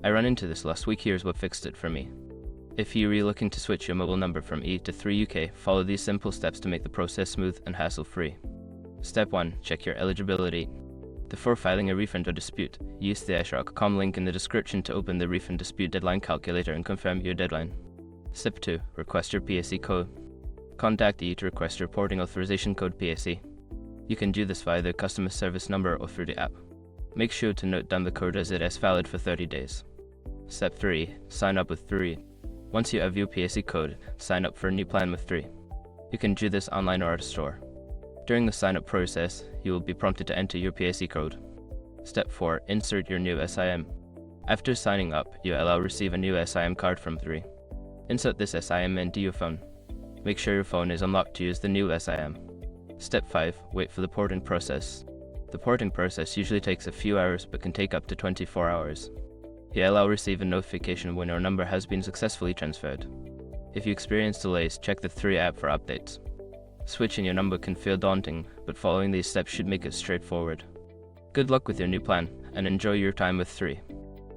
I ran into this last week. Here's what fixed it for me. If you're looking to switch your mobile number from E to 3 UK, follow these simple steps to make the process smooth and hassle-free. Step 1. Check your eligibility. Before filing a refund or dispute, use the iShark.com link in the description to open the refund dispute deadline calculator and confirm your deadline. Step 2. Request your PSE code. Contact E to request your porting authorization code PSE. You can do this via the customer service number or through the app. Make sure to note down the code as it is valid for 30 days. Step 3. Sign up with 3. Once you have your PSE code, sign up for a new plan with 3. You can do this online or at a store. During the sign-up process, you will be prompted to enter your PSE code. Step 4. Insert your new SIM. After signing up, you will receive a new SIM card from 3. Insert this SIM into your phone. Make sure your phone is unlocked to use the new SIM. Step 5. Wait for the porting process. The porting process usually takes a few hours but can take up to 24 hours. You will receive a notification when your number has been successfully transferred. If you experience delays, check the 3 app for updates. Switching your number can feel daunting, but following these steps should make it straightforward. Good luck with your new plan, and enjoy your time with 3.